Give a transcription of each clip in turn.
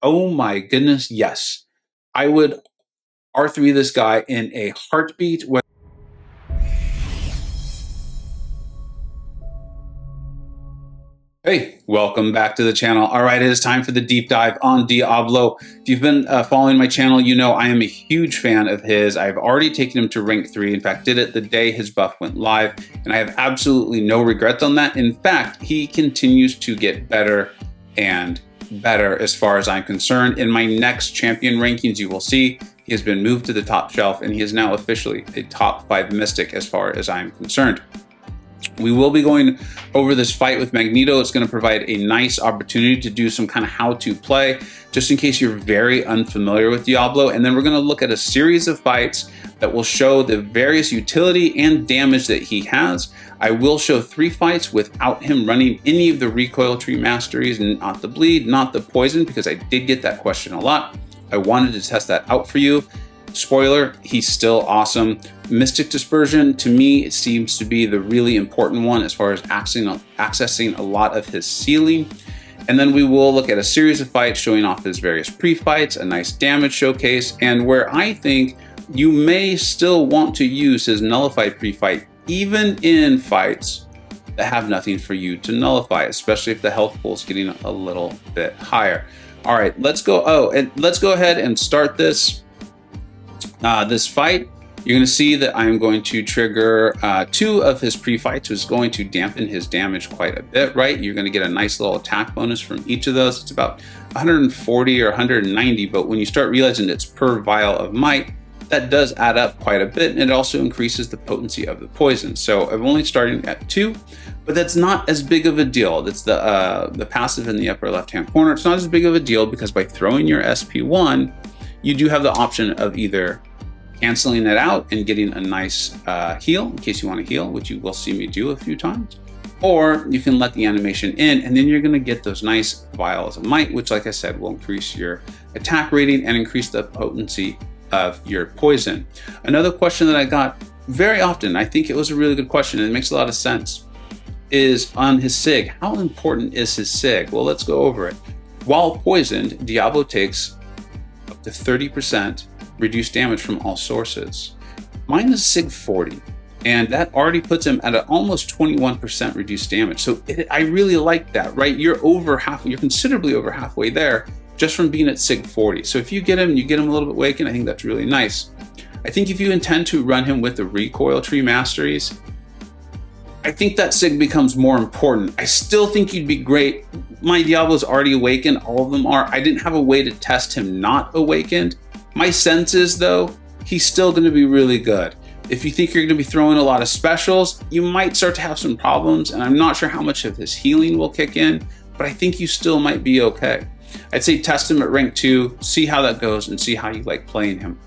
Oh my goodness, yes. I would R3 this guy in a heartbeat. Hey, welcome back to the channel. All right, it is time for the deep dive on Diablo. If you've been following my channel, you know I am a huge fan of his. I've already taken him to rank 3. In fact, did it the day his buff went live, and I have absolutely no regrets on that. In fact, he continues to get better and better as far as I'm concerned. In my next champion rankings, you will see he has been moved to the top shelf, and he is now officially a top 5 mystic as far as I'm concerned. We will be going over this fight with Magneto. It's going to provide a nice opportunity to do some kind of how-to play, just in case you're very unfamiliar with Diablo. And then we're going to look at a series of fights that will show the various utility and damage that he has. I will show 3 fights without him running any of the Recoil Tree Masteries, not the bleed, not the poison, because I did get that question a lot. I wanted to test that out for you. Spoiler, he's still awesome. Mystic Dispersion, to me, it seems to be the really important one as far as accessing a lot of his ceiling. And then we will look at a series of fights showing off his various pre-fights, a nice damage showcase, and where I think you may still want to use his Nullify pre-fight, even in fights that have nothing for you to nullify, especially if the health pool is getting a little bit higher. All right, let's go. Oh, and let's go ahead and start this fight. You're going to see that I'm going to trigger 2 of his pre-fights, which is going to dampen his damage quite a bit, right? You're going to get a nice little attack bonus from each of those. It's about 140 or 190, but when you start realizing it's per vial of might, that does add up quite a bit, and it also increases the potency of the poison. So I'm only starting at 2, but that's not as big of a deal. That's the passive in the upper left-hand corner. It's not as big of a deal because by throwing your SP1, you do have the option of either canceling it out and getting a nice heal in case you want to heal, which you will see me do a few times, or you can let the animation in, and then you're going to get those nice vials of might, which, like I said, will increase your attack rating and increase the potency of your poison. Another question that I got very often, I think it was a really good question and it makes a lot of sense, is on his SIG. How important is his SIG? Well, let's go over it. While poisoned, Diablo takes up to 30% reduced damage from all sources. Mine is SIG 40, and that already puts him at an almost 21% reduced damage. So I really like that, right? You're considerably over halfway there just from being at SIG 40. So if you get him, a little bit awakened, I think that's really nice. I think if you intend to run him with the Recoil Tree Masteries, I think that SIG becomes more important. I still think you'd be great. My Diablo's already awakened, all of them are. I didn't have a way to test him not awakened. My sense is, though, he's still going to be really good. If you think you're going to be throwing a lot of specials, you might start to have some problems, and I'm not sure how much of his healing will kick in, but I think you still might be okay. I'd say test him at rank 2, see how that goes, and see how you like playing him.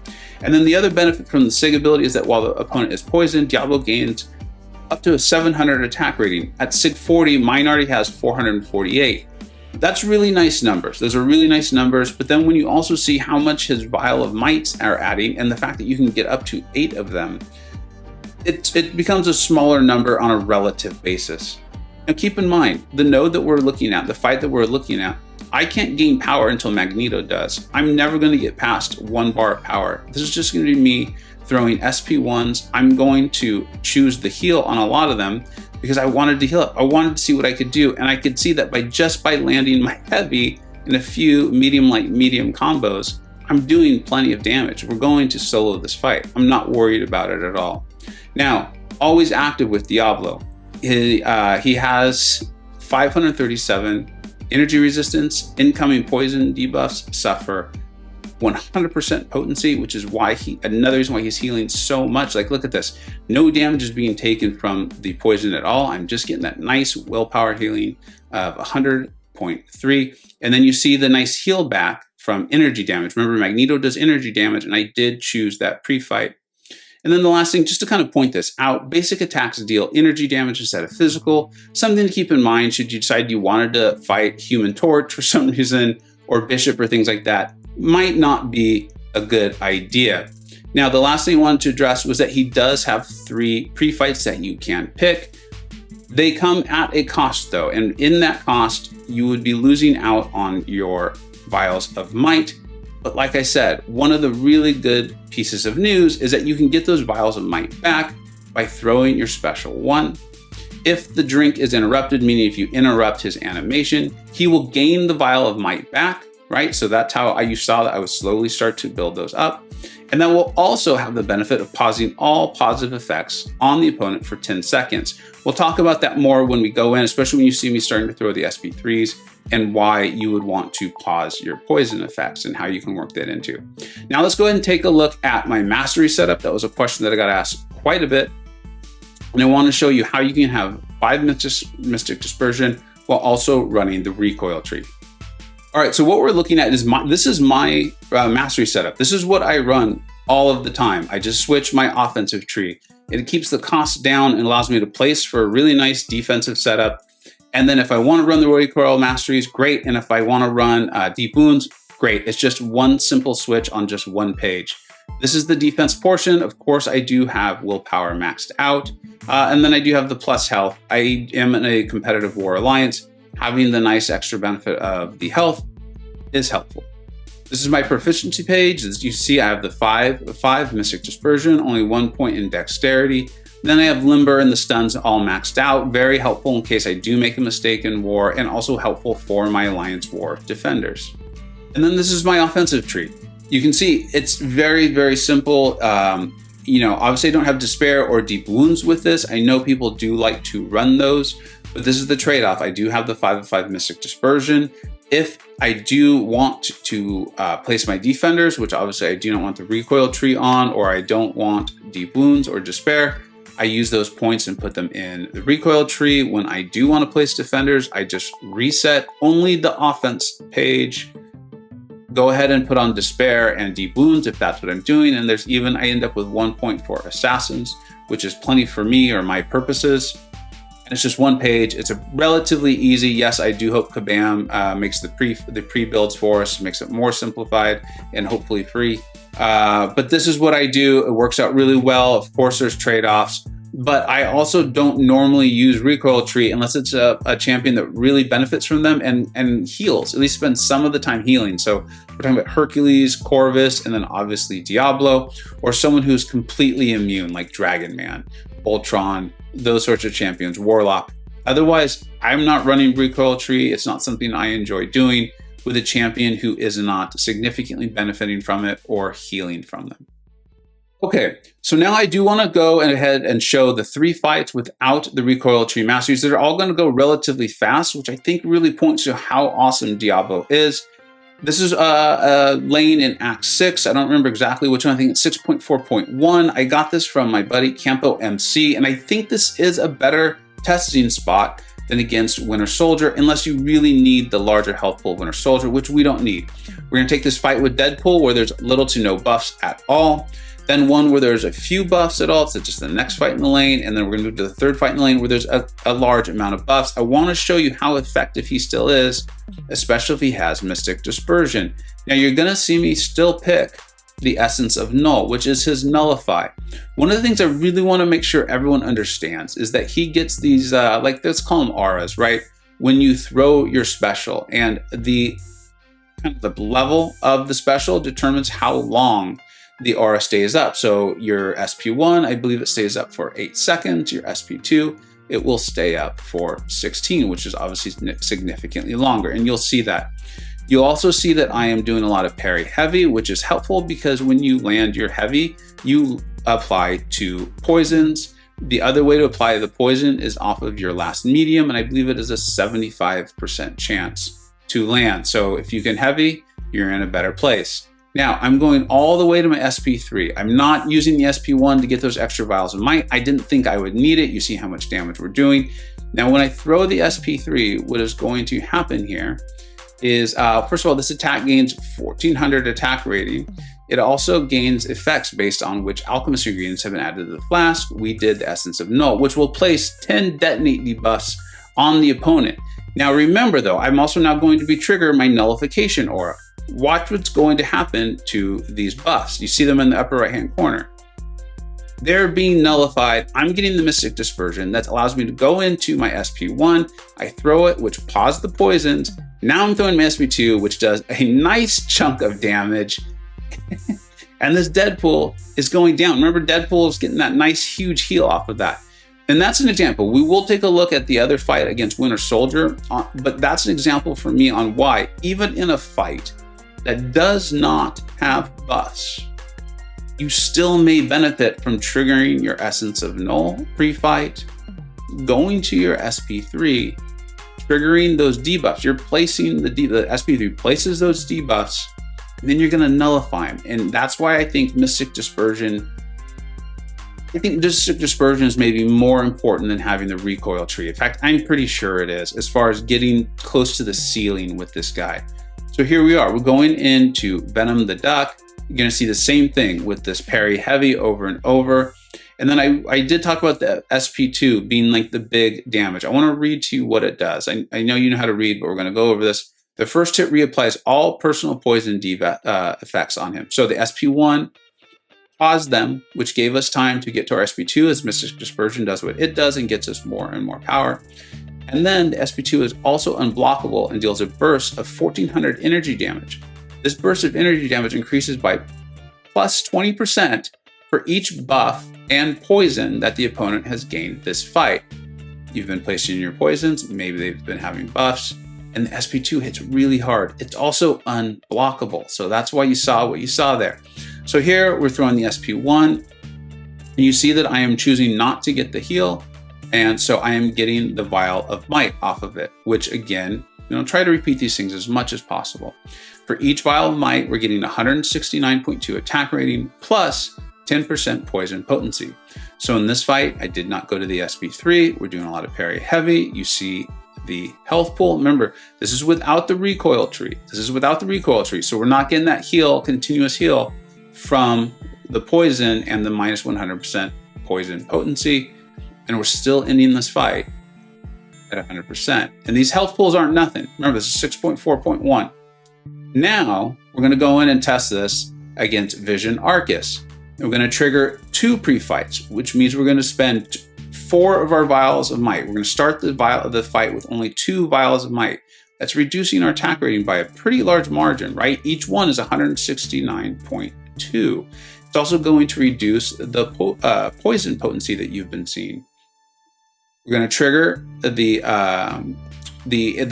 And then the other benefit from the SIG ability is that while the opponent is poisoned, Diablo gains up to a 700 attack rating. At SIG 40, mine already has 448. That's really nice numbers. Those are really nice numbers, but then when you also see how much his vial of mights are adding and the fact that you can get up to 8 of them, it becomes a smaller number on a relative basis. Now keep in mind, the node that we're looking at, the fight that we're looking at, I can't gain power until Magneto does. I'm never going to get past 1 bar of power. This is just going to be me throwing SP1s. I'm going to choose the heal on a lot of them because I wanted to heal up. I wanted to see what I could do, and I could see that by landing my heavy in a few medium light medium combos, I'm doing plenty of damage. We're going to solo this fight. I'm not worried about it at all. Now, always active with Diablo. He has 537 energy resistance, incoming poison debuffs suffer 100% potency, which is why another reason why he's healing so much. Like, look at this. No damage is being taken from the poison at all. I'm just getting that nice willpower healing of 100.3. And then you see the nice heal back from energy damage. Remember, Magneto does energy damage, and I did choose that pre-fight. And then the last thing, just to kind of point this out, basic attacks deal energy damage instead of physical. Something to keep in mind should you decide you wanted to fight Human Torch for some reason, or Bishop or things like that, might not be a good idea. Now, the last thing I wanted to address was that he does have 3 pre-fights that you can pick. They come at a cost though, and in that cost, you would be losing out on your vials of might. But like I said, one of the really good pieces of news is that you can get those vials of might back by throwing your special 1. If the drink is interrupted, meaning if you interrupt his animation, he will gain the vial of might back, right? So that's how you saw that I would slowly start to build those up. And that will also have the benefit of pausing all positive effects on the opponent for 10 seconds. We'll talk about that more when we go in, especially when you see me starting to throw the SP3s and why you would want to pause your poison effects and how you can work that into. Now let's go ahead and take a look at my mastery setup. That was a question that I got asked quite a bit. And I want to show you how you can have 5 Mystic Dispersion while also running the recoil tree. All right, so what we're looking at is this is my mastery setup. This is what I run all of the time. I just switch my offensive tree. It keeps the costs down and allows me to place for a really nice defensive setup. And then if I want to run the recoil masteries, great. And if I want to run deep wounds, great. It's just one simple switch on just one page. This is the defense portion. Of course, I do have willpower maxed out. And then I do have the plus health. I am in a competitive war alliance. Having the nice extra benefit of the health is helpful. This is my proficiency page. As you see, I have the 5 Mystic Dispersion, only 1 point in dexterity. Then I have Limber and the stuns all maxed out. Very helpful in case I do make a mistake in war, and also helpful for my alliance war defenders. And then this is my offensive tree. You can see it's very, very simple. Obviously I don't have Despair or Deep Wounds with this. I know people do like to run those, but this is the trade-off. I do have the 5/5 Mystic Dispersion. If I do want to place my defenders, which obviously I do not want the recoil tree on, or I don't want Deep Wounds or Despair, I use those points and put them in the recoil tree. When I do want to place defenders, I just reset only the offense page, go ahead and put on Despair and Deep Wounds if that's what I'm doing. And I end up with 1 point for Assassins, which is plenty for me or my purposes. And it's just one page. It's a relatively easy. Yes, I do hope Kabam makes the pre-builds for us, makes it more simplified and hopefully free. But this is what I do. It works out really well. Of course, there's trade-offs, but I also don't normally use recoil tree unless it's a champion that really benefits from them and heals, at least spends some of the time healing. So we're talking about Hercules, Corvus, and then obviously Diablo, or someone who's completely immune like Dragon Man, Ultron, those sorts of champions, Warlock. Otherwise, I'm not running recoil tree. It's not something I enjoy doing with a champion who is not significantly benefiting from it or healing from them. Okay, so now I do want to go ahead and show the 3 fights without the Recoil Tree Masteries. They're all going to go relatively fast, which I think really points to how awesome Diablo is. This is a lane in Act 6. I don't remember exactly which one. I think it's 6.4.1. I got this from my buddy Campo MC, and I think this is a better testing spot than against Winter Soldier, unless you really need the larger health pool of Winter Soldier, which we don't need. We're going to take this fight with Deadpool, where there's little to no buffs at all. Then one where there's a few buffs at all, so just the next fight in the lane, and then we're going to move to the third fight in the lane where there's a large amount of buffs. I want to show you how effective he still is, especially if he has Mystic Dispersion. Now you're going to see me still pick the Essence of Null, which is his Nullify. One of the things I really want to make sure everyone understands is that he gets these, let's call them auras, right? When you throw your special, and the level of the special determines how long the aura stays up. So your SP1, I believe it stays up for 8 seconds. Your SP2, it will stay up for 16, which is obviously significantly longer. And you'll see that. You'll also see that I am doing a lot of parry heavy, which is helpful because when you land your heavy, you apply 2 poisons. The other way to apply the poison is off of your last medium, and I believe it is a 75% chance to land. So if you can heavy, you're in a better place. Now, I'm going all the way to my SP3. I'm not using the SP1 to get those extra vials of might. I didn't think I would need it. You see how much damage we're doing. Now, when I throw the SP3, what is going to happen here is, first of all, this attack gains 1400 attack rating. It also gains effects based on which alchemist ingredients have been added to the flask. We did the Essence of Null, which will place 10 detonate debuffs on the opponent. Now, remember though, I'm also now going to be trigger my nullification aura. Watch what's going to happen to these buffs. You see them in the upper right-hand corner. They're being nullified. I'm getting the Mystic Dispersion that allows me to go into my SP1. I throw it, which paused the poisons, Now I'm throwing my SP2, which does a nice chunk of damage. And this Deadpool is going down. Remember, Deadpool is getting that nice, huge heal off of that. And that's an example. We will take a look at the other fight against Winter Soldier, but that's an example for me on why, even in a fight that does not have buffs, you still may benefit from triggering your Essence of Null pre-fight, going to your SP3, triggering those debuffs. You're placing the SP3 places those debuffs, and then you're going to nullify them. And that's why I think Mystic Dispersion is maybe more important than having the recoil tree. In fact, I'm pretty sure it is, as far as getting close to the ceiling with this guy. So here we are. We're going into Venom the Duck. You're going to see the same thing with this parry heavy over and over. And then I did talk about the SP2 being like the big damage. I want to read to you what it does. I know you know how to read, but we're going to go over this. The first hit reapplies all personal poison effects on him. So the SP1 paused them, which gave us time to get to our SP2 as Mystic Dispersion does what it does and gets us more and more power. And then the SP2 is also unblockable and deals a burst of 1400 energy damage. This burst of energy damage increases by plus 20% for each buff and poison that the opponent has gained this fight. You've been placing your poisons, maybe they've been having buffs, and the SP2 hits really hard. It's also unblockable, so that's why you saw what you saw there. So here we're throwing the SP1, and you see that I am choosing not to get the heal, and so I am getting the Vial of Might off of it, which again, try to repeat these things as much as possible. For each Vial of Might, we're getting 169.2 attack rating plus 10% poison potency. So in this fight, I did not go to the SP3. We're doing a lot of parry heavy. You see the health pool. Remember, this is without the recoil tree. So we're not getting that heal, continuous heal from the poison and the minus 100% poison potency. And we're still ending this fight at 100%. And these health pools aren't nothing. Remember, this is 6.4.1. Now, we're going to go in and test this against Vision Arcus. And we're going to trigger 2 pre-fights, which means we're going to spend 4 of our Vials of Might. We're going to start the fight with only 2 Vials of Might. That's reducing our attack rating by a pretty large margin, right? Each one is 169.2. It's also going to reduce the poison potency that you've been seeing. We're going to trigger the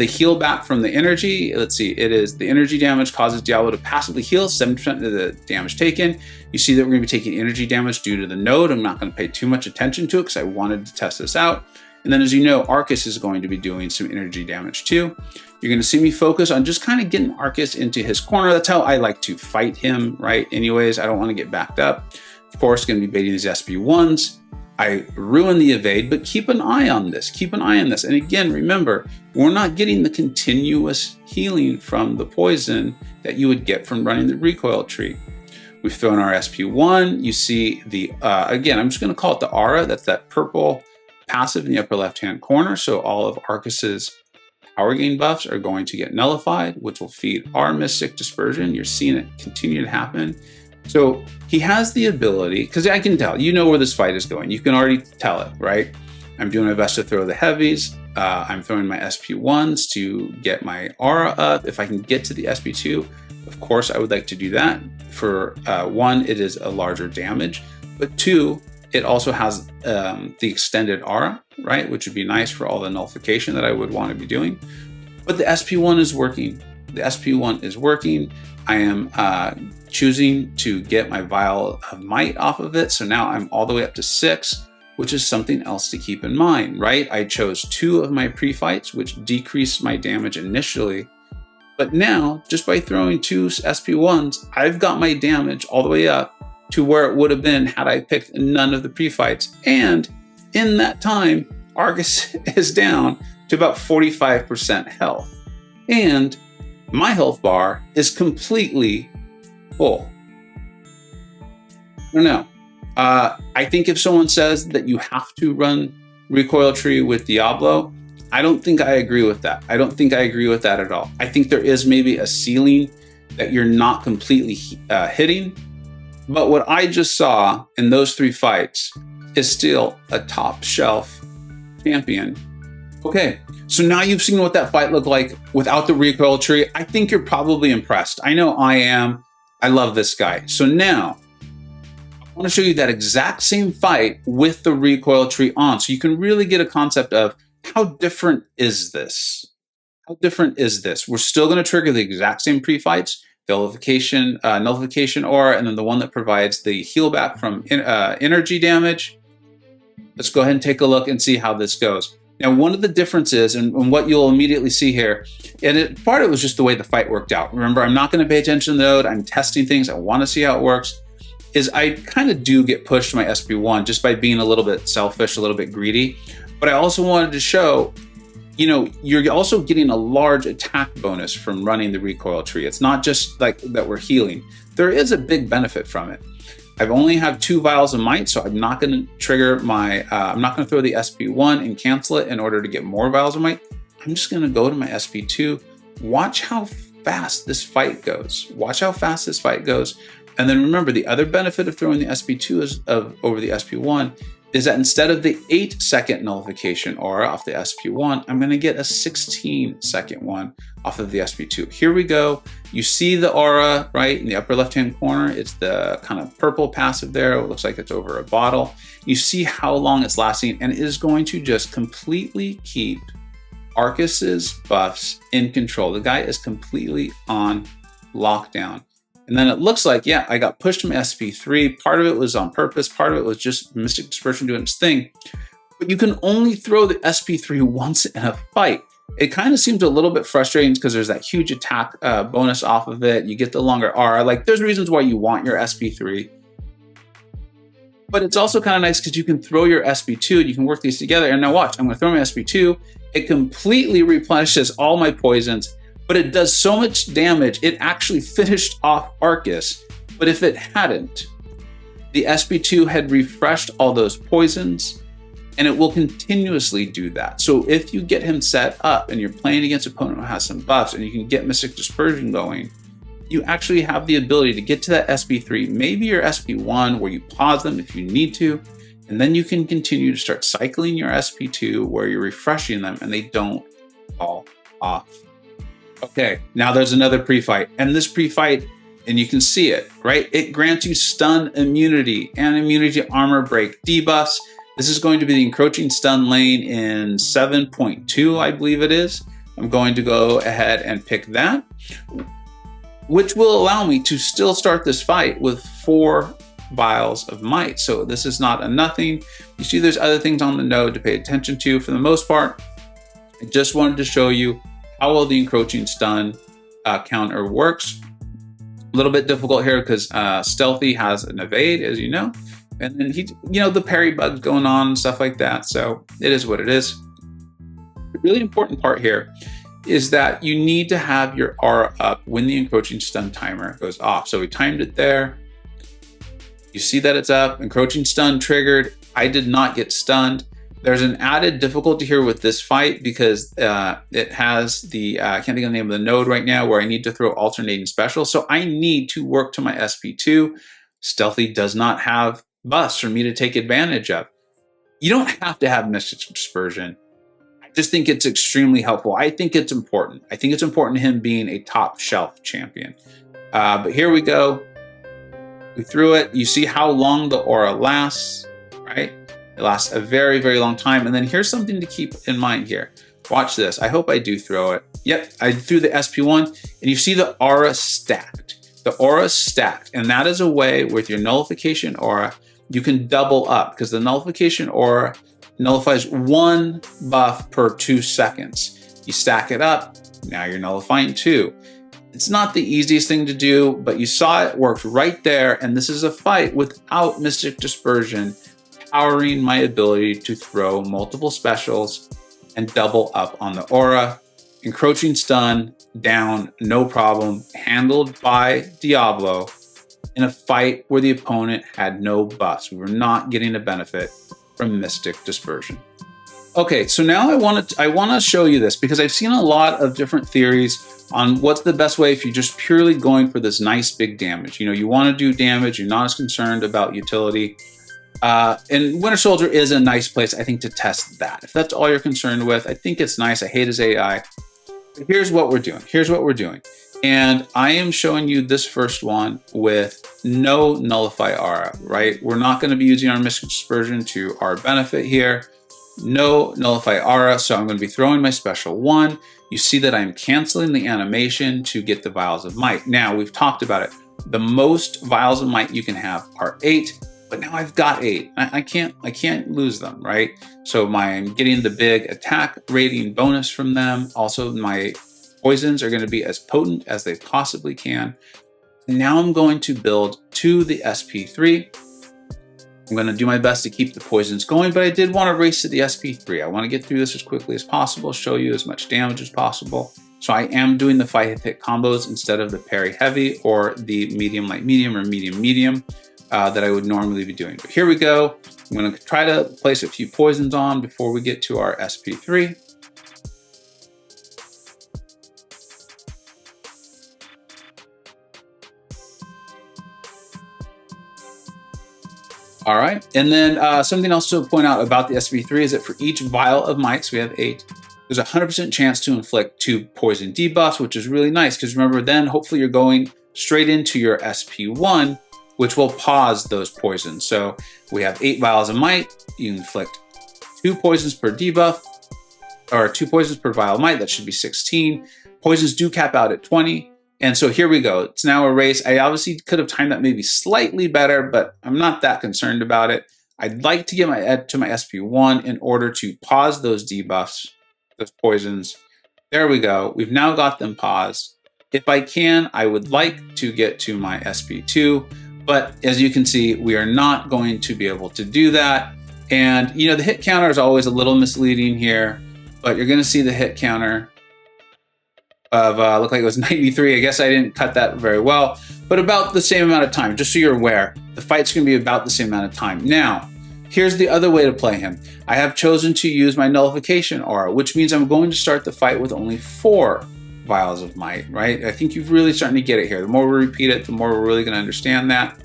heal back from the energy. Let's see, it is the energy damage causes Diablo to passively heal 70% of the damage taken. You see that we're going to be taking energy damage due to the node. I'm not going to pay too much attention to it because I wanted to test this out. And then, as you know, Arcus is going to be doing some energy damage too. You're going to see me focus on just kind of getting Arcus into his corner. That's how I like to fight him, right? Anyways, I don't want to get backed up. Of course, going to be baiting these SP1s. I ruin the evade, but keep an eye on this. And again, remember, we're not getting the continuous healing from the poison that you would get from running the recoil tree. We've thrown our SP1. You see the, again, I'm just going to call it the aura. That's that purple passive in the upper left-hand corner. So all of Arcus's power gain buffs are going to get nullified, which will feed our Mystic Dispersion. You're seeing it continue to happen. So he has the ability, because I can tell, you know where this fight is going. You can already tell it, right? I'm doing my best to throw the heavies. I'm throwing my SP1s to get my aura up. If I can get to the SP2, of course, I would like to do that. For 1, it is a larger damage, but 2, it also has the extended aura, right? Which would be nice for all the nullification that I would want to be doing. But the SP1 is working. I am choosing to get my Vial of Might off of it. So now I'm all the way up to 6, which is something else to keep in mind, right? I chose 2 of my pre-fights, which decreased my damage initially. But now, just by throwing 2 SP1s, I've got my damage all the way up to where it would have been had I picked none of the pre-fights. And in that time, Arcus is down to about 45% health. And my health bar is completely full. I don't know. I think if someone says that you have to run Recoil Tree with Diablo, I don't think I agree with that. I don't think I agree with that at all. I think there is maybe a ceiling that you're not completely hitting. But what I just saw in those 3 fights is still a top shelf champion Okay, so now you've seen what that fight looked like without the recoil tree. I think you're probably impressed. I know I am. I love this guy. So now, I want to show you that exact same fight with the recoil tree on, so you can really get a concept of how different is this? How different is this? We're still going to trigger the exact same pre-fights, the nullification aura, and then the one that provides the heal back from energy damage. Let's go ahead and take a look and see how this goes. Now, one of the differences, and what you'll immediately see here, and part of it was just the way the fight worked out. Remember, I'm not going to pay attention to the node. I'm testing things. I want to see how it works. Is I kind of do get pushed to my SP1 just by being a little bit selfish, a little bit greedy. But I also wanted to show, you know, you're also getting a large attack bonus from running the recoil tree. It's not just like that we're healing. There is a big benefit from it. I've only have 2 vials of might, so I'm not going to trigger my, I'm not going to throw the SP1 and cancel it in order to get more vials of might. I'm just going to go to my SP2. Watch how fast this fight goes. Watch how fast this fight goes. And then remember, the other benefit of throwing the SP2 over the SP1 is that instead of the 8-second nullification aura off the SP1, I'm going to get a 16-second one off of the SP2. Here we go. You see the aura, right, in the upper left-hand corner. It's the kind of purple passive there. It looks like it's over a bottle. You see how long it's lasting, and it is going to just completely keep Arcus's buffs in control. The guy is completely on lockdown. And then it looks like, yeah, I got pushed to my SP3. Part of it was on purpose. Part of it was just Mystic Dispersion doing its thing. But you can only throw the SP3 once in a fight. It kind of seems a little bit frustrating because there's that huge attack bonus off of it. You get the longer R. Like, there's reasons why you want your SP3. But it's also kind of nice because you can throw your SP2 and you can work these together. And now watch, I'm going to throw my SP2. It completely replenishes all my poisons. But it does so much damage, it actually finished off Arcus. But if it hadn't, the SP2 had refreshed all those poisons, and it will continuously do that. So if you get him set up and you're playing against an opponent who has some buffs and you can get Mystic Dispersion going, you actually have the ability to get to that SP3, maybe your SP1, where you pause them if you need to, and then you can continue to start cycling your SP2 where you're refreshing them and they don't fall off. Okay, now there's another pre-fight, and this pre-fight, and you can see it, right? It grants you stun immunity and immunity armor break debuffs. This is going to be the encroaching stun lane in 7.2, I believe it is. I'm going to go ahead and pick that, which will allow me to still start this fight with 4 vials of might. So this is not a nothing. You see there's other things on the node to pay attention to. For the most part, I just wanted to show you how well the encroaching stun counter works. A little bit difficult here because Stealthy has an evade, as you know, and then the parry bug's going on and stuff like that. So it is what it is. The really important part here is that you need to have your aura up when the encroaching stun timer goes off. So we timed it there. You see that it's up, encroaching stun triggered. I did not get stunned. There's an added difficulty here with this fight because it has the, I can't think of the name of the node right now, where I need to throw alternating special. So I need to work to my SP2. Stealthy does not have buffs for me to take advantage of. You don't have to have Mystic Dispersion. I just think it's extremely helpful. I think it's important. I think it's important to him being a top shelf champion. But here we go. We threw it. You see how long the aura lasts, right? It lasts a very, very long time. And then here's something to keep in mind here. Watch this. I hope I do throw it. Yep, I threw the SP1, and you see the aura stacked. The aura stacked, and that is a way with your nullification aura, you can double up, because the nullification aura nullifies 1 buff per 2 seconds. You stack it up, now you're nullifying 2. It's not the easiest thing to do, but you saw it worked right there, and this is a fight without Mystic Dispersion, powering my ability to throw multiple specials and double up on the aura. Encroaching stun, down, no problem, handled by Diablo in a fight where the opponent had no buffs. We were not getting a benefit from Mystic Dispersion. Okay, so now I want to show you this because I've seen a lot of different theories on what's the best way if you're just purely going for this nice big damage. You know, you want to do damage, you're not as concerned about utility. And Winter Soldier is a nice place, I think, to test that. If that's all you're concerned with, I think it's nice. I hate his AI. But here's what we're doing. Here's what we're doing. And I am showing you this first one with no Nullify aura, right? We're not going to be using our Mystic Dispersion to our benefit here. No Nullify aura, so I'm going to be throwing my special one. You see that I'm canceling the animation to get the Vials of Might. Now, we've talked about it. The most Vials of Might you can have are 8, but now I've got 8. I can't lose them, right? So I'm getting the big attack rating bonus from them. Also, my poisons are going to be as potent as they possibly can. Now I'm going to build to the SP3. I'm going to do my best to keep the poisons going, but I did want to race to the SP3. I want to get through this as quickly as possible, show you as much damage as possible. So I am doing the 5-hit combos instead of the parry heavy or the medium light medium or medium medium that I would normally be doing. But here we go. I'm going to try to place a few poisons on before we get to our SP3. All right, and then something else to point out about the SP3 is that for each Vial of Might, so we have 8, there's a 100% chance to inflict 2 poison debuffs, which is really nice because remember then hopefully you're going straight into your SP1, which will pause those poisons. So we have 8 Vials of Might, you inflict 2 poisons per debuff, or 2 poisons per Vial of Might, that should be 16. Poisons do cap out at 20. And so here we go. It's now a race. I obviously could have timed that maybe slightly better, but I'm not that concerned about it. I'd like to get to my SP1 in order to pause those debuffs, those poisons. There we go. We've now got them paused. If I can, I would like to get to my SP2, but as you can see, we are not going to be able to do that. And you know, the hit counter is always a little misleading here, but you're gonna see the hit counter of looked like it was 93. I guess I didn't cut that very well, but about the same amount of time, just so you're aware. The fight's gonna be about the same amount of time. Now, here's the other way to play him. I have chosen to use my Nullification aura, which means I'm going to start the fight with only 4 Vials of Might, right? I think you're really starting to get it here. The more we repeat it, the more we're really gonna understand that.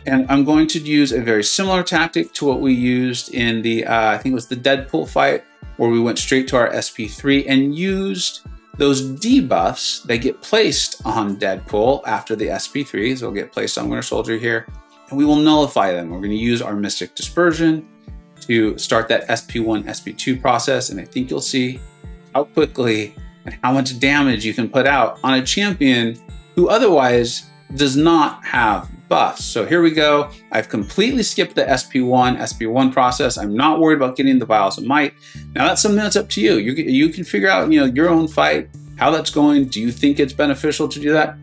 And I'm going to use a very similar tactic to what we used in the, I think it was the Deadpool fight, where we went straight to our SP3 and used those debuffs that get placed on Deadpool after the SP3s will get placed on Winter Soldier here, and we will nullify them. We're going to use our Mystic Dispersion to start that SP1, SP2 process, and I think you'll see how quickly and how much damage you can put out on a champion who otherwise does not have buffs. So here we go. I've completely skipped the SP1 process. I'm not worried about getting the Vials of Might. Now that's something that's up to you. You can figure out, you know, your own fight, how that's going. Do you think it's beneficial to do that?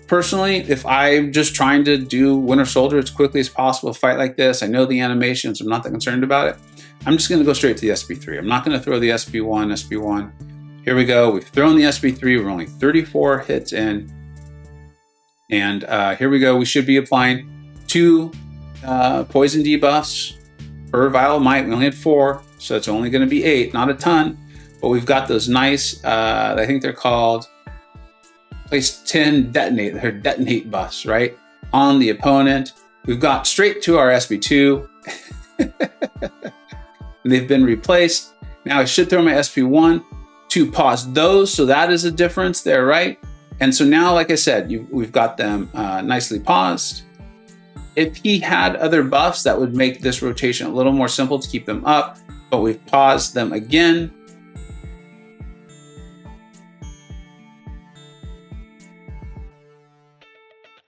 Personally, if I'm just trying to do Winter Soldier as quickly as possible, a fight like this, I know the animations, I'm not that concerned about it. I'm just gonna go straight to the SP3. I'm not gonna throw the SP1. Here we go. We've thrown the SP3. We're only 34 hits in. And here we go. We should be applying 2 poison debuffs per Vial of Might. We only had 4, so it's only going to be 8, not a ton. But we've got those nice, I think they're called place 10 detonate. They're detonate buffs, right? On the opponent. We've got straight to our SP2. They've been replaced. Now I should throw my SP1 to pause those. So that is a difference there, right? And so now, like I said, we've got them nicely paused. If he had other buffs, that would make this rotation a little more simple to keep them up, but we've paused them again.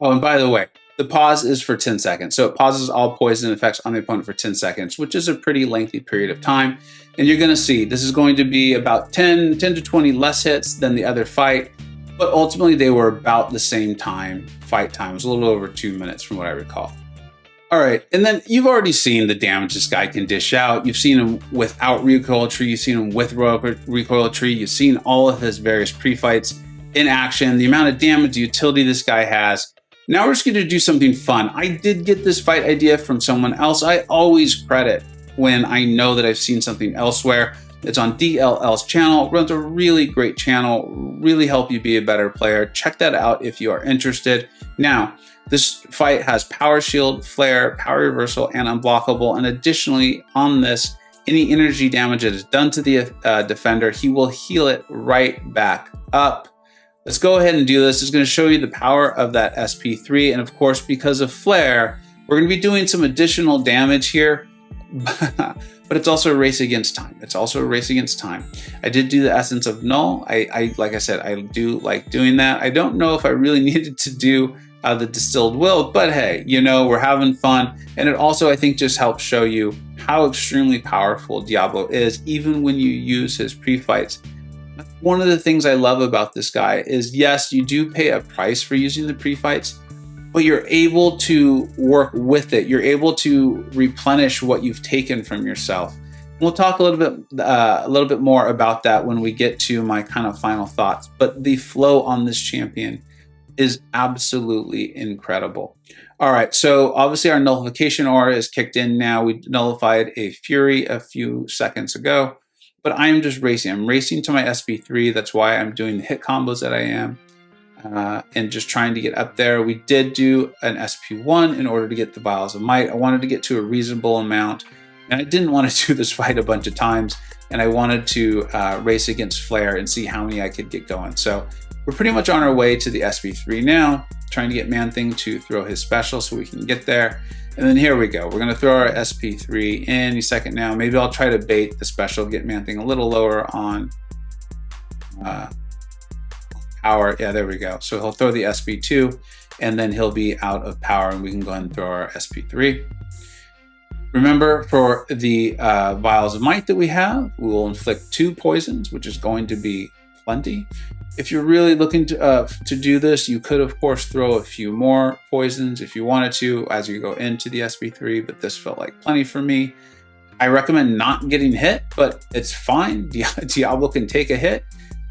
Oh, and by the way, the pause is for 10 seconds. So it pauses all poison effects on the opponent for 10 seconds, which is a pretty lengthy period of time. And you're gonna see this is going to be about 10 to 20 less hits than the other fight. But ultimately, they were about the same time, fight time. It was a little over 2 minutes from what I recall. All right, and then you've already seen the damage this guy can dish out. You've seen him without Recoil Tree. You've seen him with Recoil Tree. You've seen all of his various pre-fights in action, the amount of damage, the utility this guy has. Now we're just going to do something fun. I did get this fight idea from someone else. I always credit when I know that I've seen something elsewhere. It's on DLL's channel, runs a really great channel, really help you be a better player. Check that out if you are interested. Now, this fight has power shield, flare, power reversal, and unblockable. And additionally, on this, any energy damage that is done to the defender, he will heal it right back up. Let's go ahead and do this. It's going to show you the power of that SP3. And of course, because of flare, we're going to be doing some additional damage here. But it's also a race against time. It's also a race against time. I did do the Essence of Null. Like I said, I do like doing that. I don't know if I really needed to do the Distilled Will, but hey, you know, we're having fun. And it also, I think, just helps show you how extremely powerful Diablo is, even when you use his pre-fights. One of the things I love about this guy is, yes, you do pay a price for using the pre-fights, but you're able to work with it. You're able to replenish what you've taken from yourself. We'll talk a little bit more about that when we get to my kind of final thoughts. But the flow on this champion is absolutely incredible. All right, so obviously our nullification aura is kicked in now. We nullified a Fury a few seconds ago, but I am just racing. I'm racing to my SP3. That's why I'm doing the hit combos that I am. And just trying to get up there. We did do an SP1 in order to get the Vials of Might. I wanted to get to a reasonable amount, and I didn't want to do this fight a bunch of times, and I wanted to race against Flare and see how many I could get going. So we're pretty much on our way to the SP3 now, trying to get Man-Thing to throw his special so we can get there. And then here we go. We're going to throw our SP3 any second now. Maybe I'll try to bait the special, get Man-Thing a little lower on power. Yeah, there we go. So he'll throw the SP2 and then he'll be out of power and we can go ahead and throw our SP3. Remember, for the Vials of Might that we have, we will inflict 2 poisons, which is going to be plenty. If you're really looking to do this, you could, of course, throw a few more poisons if you wanted to as you go into the SP3, but this felt like plenty for me. I recommend not getting hit, but it's fine. Diablo can take a hit.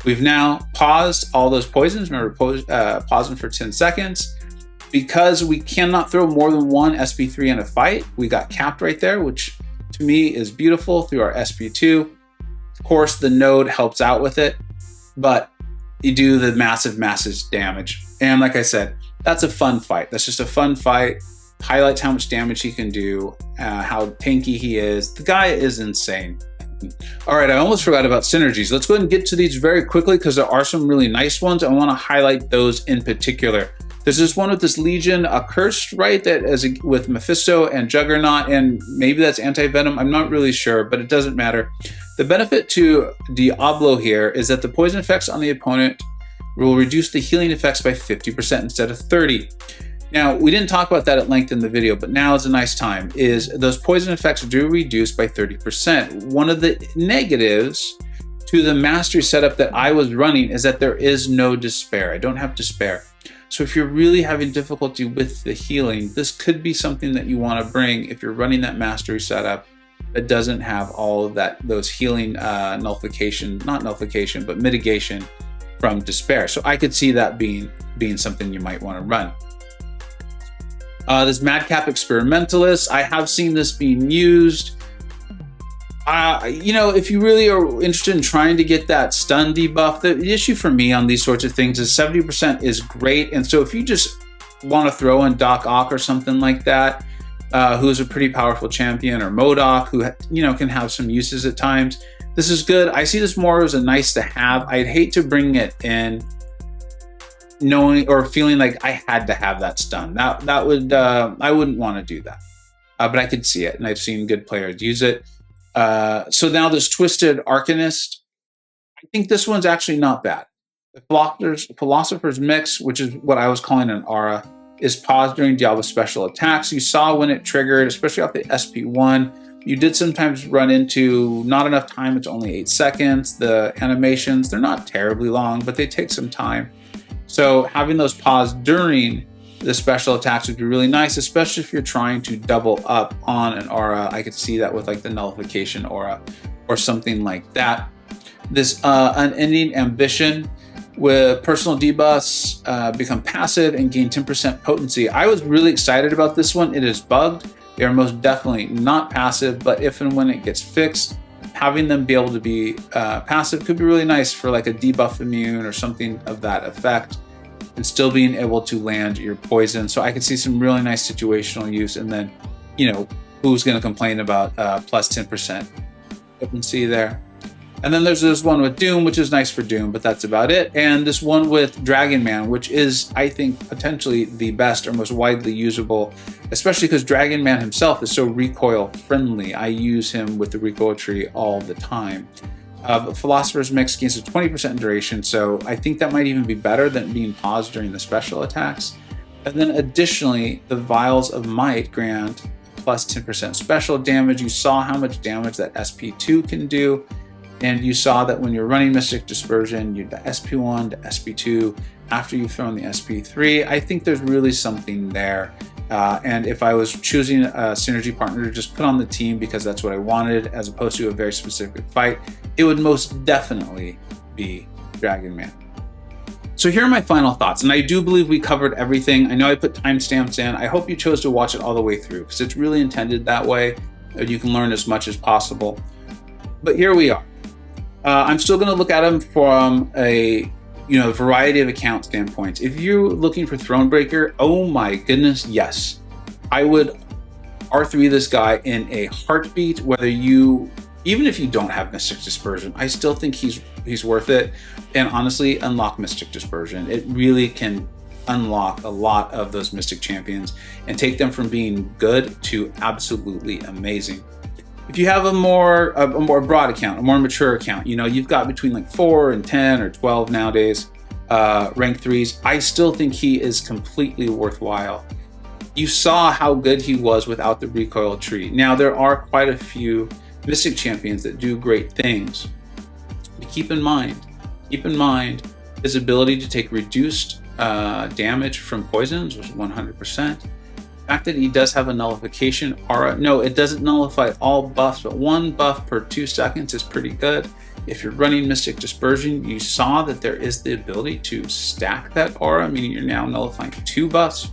We've now paused all those poisons. Remember, pause them for 10 seconds. Because we cannot throw more than one SP3 in a fight, we got capped right there, which to me is beautiful through our SP2. Of course, the node helps out with it, but you do the massive damage. And like I said, that's a fun fight. That's just a fun fight. Highlights how much damage he can do, how tanky he is. The guy is insane. All right, I almost forgot about synergies. Let's go ahead and get to these very quickly because there are some really nice ones. I want to highlight those in particular. There's this one with this Legion Accursed, right? That is with Mephisto and Juggernaut, and maybe that's anti-venom. I'm not really sure, but it doesn't matter. The benefit to Diablo here is that the poison effects on the opponent will reduce the healing effects by 50% instead of 30%. Now, we didn't talk about that at length in the video, but now is a nice time, is those poison effects do reduce by 30%. One of the negatives to the mastery setup that I was running is that there is no despair. I don't have despair. So if you're really having difficulty with the healing, this could be something that you want to bring if you're running that mastery setup that doesn't have all of those healing nullification, not nullification, but mitigation from despair. So I could see that being something you might want to run. This Madcap Experimentalist, I have seen this being used. You know, if you really are interested in trying to get that stun debuff, the issue for me on these sorts of things is 70% is great. And so if you just want to throw in Doc Ock or something like that, who's a pretty powerful champion, or MCoC, who, you know, can have some uses at times, this is good. I see this more as a nice to have. I'd hate to bring it in knowing or feeling like I had to have that stun. That would I wouldn't want to do that. But I could see it, and I've seen good players use it. So now this Twisted Arcanist, I think this one's actually not bad. The Philosopher's Mix, which is what I was calling an aura, is paused during Diablo special attacks. You saw when it triggered, especially off the SP1, you did sometimes run into not enough time. It's only 8 seconds. The animations, they're not terribly long, but they take some time. So having those paused during the special attacks would be really nice, especially if you're trying to double up on an aura. I could see that with like the Nullification aura or something like that. This Unending Ambition with personal debuffs become passive and gain 10% potency. I was really excited about this one. It is bugged. They are most definitely not passive, but if and when it gets fixed, having them be able to be passive could be really nice for like a debuff immune or something of that effect, and still being able to land your poison. So I could see some really nice situational use, and then, you know, who's going to complain about plus 10% potency there. And then there's this one with Doom, which is nice for Doom, but that's about it. And this one with Dragon Man, which is, I think, potentially the best or most widely usable, especially because Dragon Man himself is so recoil friendly. I use him with the recoil tree all the time. But Philosopher's Mix gains a 20% duration, so I think that might even be better than being paused during the special attacks. And then additionally, the Vials of Might grant plus 10% special damage. You saw how much damage that SP2 can do. And you saw that when you're running Mystic Dispersion, you're the SP1 to SP2 after you've thrown the SP3. I think there's really something there. And if I was choosing a synergy partner to just put on the team because that's what I wanted, as opposed to a very specific fight, it would most definitely be Dragon Man. So here are my final thoughts, and I do believe we covered everything. I know I put timestamps in. I hope you chose to watch it all the way through because it's really intended that way. You can learn as much as possible. But here we are. I'm still going to look at them from a variety of account standpoints. If you're looking for Thronebreaker, oh my goodness, yes. I would R3 this guy in a heartbeat, even if you don't have Mystic Dispersion. I still think he's worth it. And honestly, unlock Mystic Dispersion. It really can unlock a lot of those Mystic champions and take them from being good to absolutely amazing. If you have a more broad account, a more mature account, you've got between like 4 and 10 or 12 nowadays, rank 3s, I still think he is completely worthwhile. You saw how good he was without the recoil tree. Now, there are quite a few Mystic champions that do great things. But keep in mind his ability to take reduced damage from poisons was 100%. The fact that he does have a nullification aura, no, it doesn't nullify all buffs, but 1 buff per 2 seconds is pretty good. If you're running Mystic Dispersion, you saw that there is the ability to stack that aura, meaning you're now nullifying 2 buffs.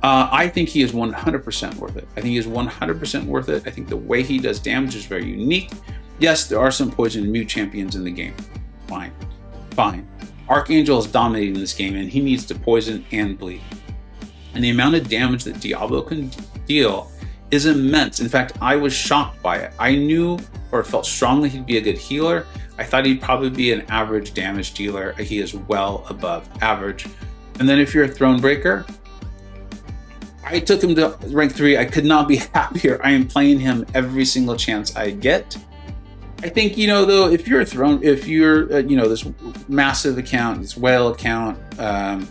I think he is 100% worth it. I think he is 100% worth it. I think the way he does damage is very unique. Yes, there are some poison and mute champions in the game. Fine. Archangel is dominating this game, and he needs to poison and bleed. And the amount of damage that Diablo can deal is immense. In fact, I was shocked by it. I knew or felt strongly he'd be a good healer. I thought he'd probably be an average damage dealer. He is well above average. And then if you're a Thronebreaker, I took him to rank 3. I could not be happier. I am playing him every single chance I get. I think, though, if you're this massive account, this whale account, and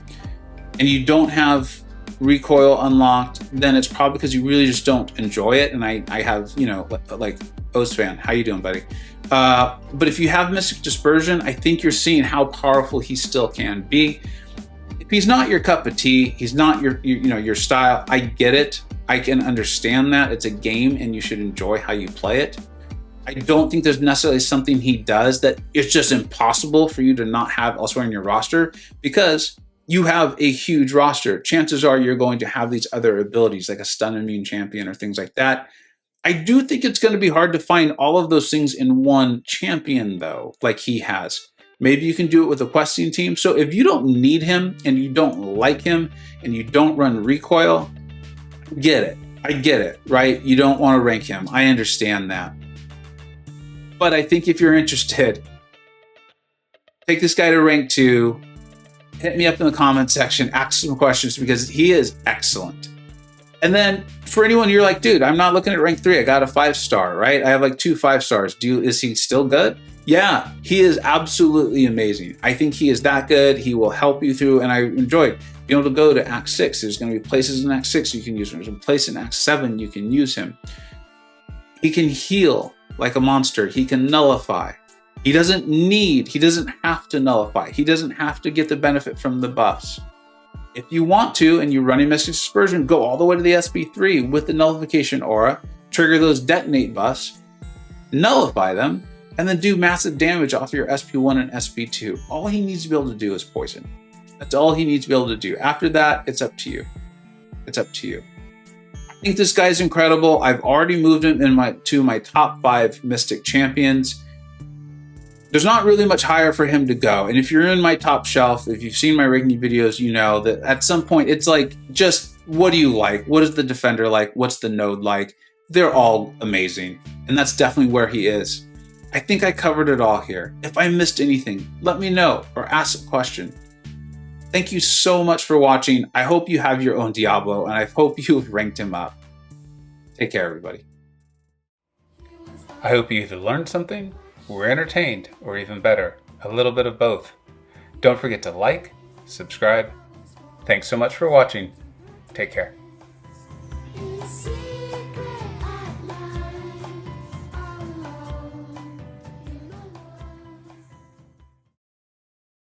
you don't have recoil unlocked, then it's probably because you really just don't enjoy it. And I have, like Ozfan, how you doing, buddy? But if you have Mystic Dispersion, I think you're seeing how powerful he still can be. If he's not your cup of tea, he's not your style, I get it. I can understand that. It's a game and you should enjoy how you play it. I don't think there's necessarily something he does that it's just impossible for you to not have elsewhere in your roster, because you have a huge roster. Chances are you're going to have these other abilities like a stun immune champion or things like that. I do think it's going to be hard to find all of those things in one champion though, like he has. Maybe you can do it with a questing team. So if you don't need him and you don't like him and you don't run recoil, I get it, right? You don't want to rank him. I understand that. But I think if you're interested, take this guy to rank 2, hit me up in the comment section, ask some questions because he is excellent. And then for anyone you're like, dude, I'm not looking at rank 3. I got a 5-star, right? I have like 2 5-stars. Is he still good? Yeah, he is absolutely amazing. I think he is that good. He will help you through, and I enjoyed being able to go to Act 6. There's going to be places in Act 6 you can use him. There's a place in Act 7 you can use him. He can heal like a monster. He can nullify. He doesn't have to nullify. He doesn't have to get the benefit from the buffs. If you want to, and you're running Mystic Dispersion, go all the way to the SP3 with the nullification aura, trigger those detonate buffs, nullify them, and then do massive damage off your SP1 and SP2. All he needs to be able to do is poison. That's all he needs to be able to do. After that, it's up to you. It's up to you. think this guy's incredible. I've already moved him to my top 5 Mystic champions. There's not really much higher for him to go. And if you're in my top shelf, if you've seen my ranking videos, you know that at some point it's like, just what do you like? What is the defender like? What's the node like? They're all amazing. And that's definitely where he is. I think I covered it all here. If I missed anything, let me know or ask a question. Thank you so much for watching. I hope you have your own Diablo, and I hope you've ranked him up. Take care, everybody. I hope you either learned something, were entertained, or even better, a little bit of both. Don't forget to like, subscribe. Thanks so much for watching. Take care.